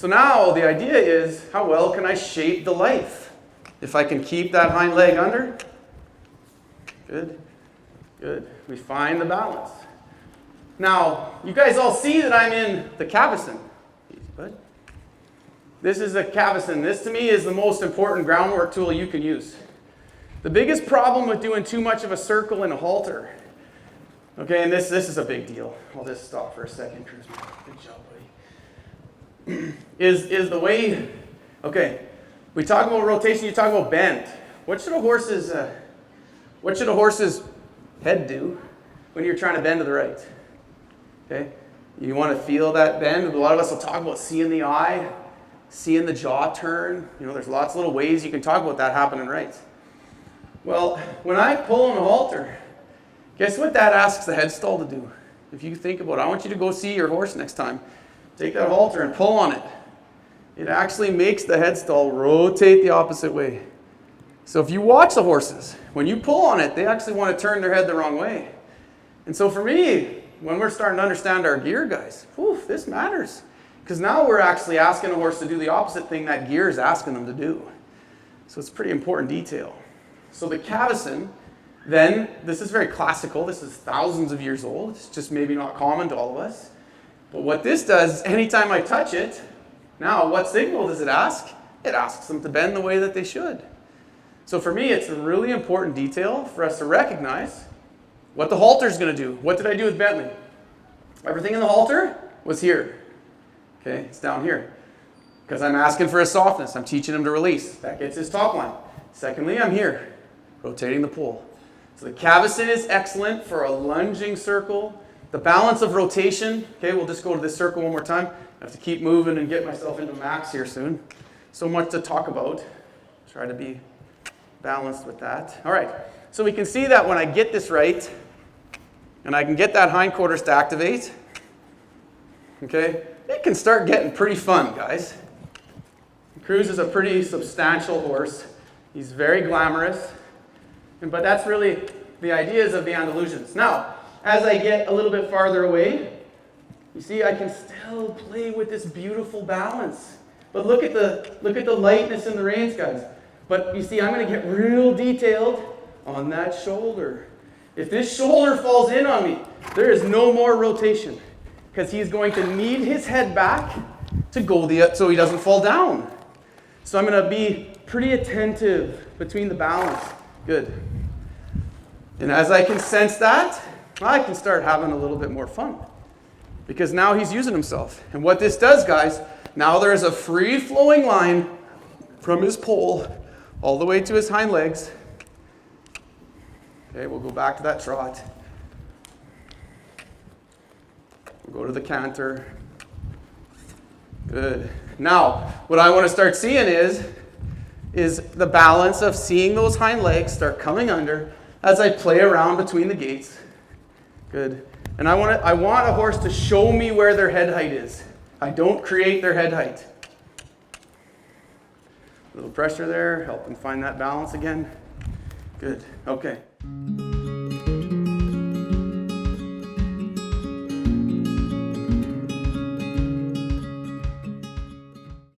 So now the idea is, how well can I shape the life? If I can keep that hind leg under, good, good. We find the balance. Now, you guys all see that I'm in the cavesson. Bud. This is a cavesson. This to me is the most important groundwork tool you can use. The biggest problem with doing too much of a circle in a halter, okay, and this is a big deal. I'll just stop for a second, Cruz. Good job, buddy. is the way, okay, we talk about rotation, you talk about bend. What should a horse's head do when you're trying to bend to the right? Okay, you want to feel that bend. A lot of us will talk about seeing the eye, seeing the jaw turn. You know, there's lots of little ways you can talk about that happening right. Well, when I pull on a halter, guess what that asks the headstall to do? If you think about it, I want you to go see your horse next time. Take that halter and pull on it. It actually makes the headstall rotate the opposite way. So if you watch the horses, when you pull on it, they actually want to turn their head the wrong way. And so for me, when we're starting to understand our gear, guys, this matters. Because now we're actually asking a horse to do the opposite thing that gear is asking them to do. So it's a pretty important detail. So the cavesson, then, this is very classical. This is thousands of years old. It's just maybe not common to all of us. But what this does, anytime I touch it, now what signal does it ask? It asks them to bend the way that they should. So for me, it's a really important detail for us to recognize what the halter is going to do. What did I do with Bentley? Everything in the halter was here. Okay, it's down here. Because I'm asking for his softness. I'm teaching him to release. That gets his top line. Secondly, I'm here, rotating the pole. So the cavesson is excellent for a lunging circle. The balance of rotation, okay, we'll just go to this circle one more time. I have to keep moving and get myself into max here soon. So much to talk about. Try to be balanced with that. All right, so we can see that when I get this right, and I can get that hindquarters to activate, okay, it can start getting pretty fun, guys. Cruz is a pretty substantial horse. He's very glamorous, but that's really the ideas of the Andalusians. Now, as I get a little bit farther away, you see I can still play with this beautiful balance. But look at the lightness in the reins, guys. But you see, I'm going to get real detailed on that shoulder. If this shoulder falls in on me, there is no more rotation because he's going to need his head back to go so he doesn't fall down. So I'm going to be pretty attentive between the balance. Good. And as I can sense that, I can start having a little bit more fun because now he's using himself. And what this does, guys, now there is a free-flowing line from his pole all the way to his hind legs. Okay, we'll go back to that trot. We'll go to the canter. Good. Now, what I want to start seeing is the balance of seeing those hind legs start coming under as I play around between the gates. Good. And I want a horse to show me where their head height is. I don't create their head height. A little pressure there, help them find that balance again. Good. Okay.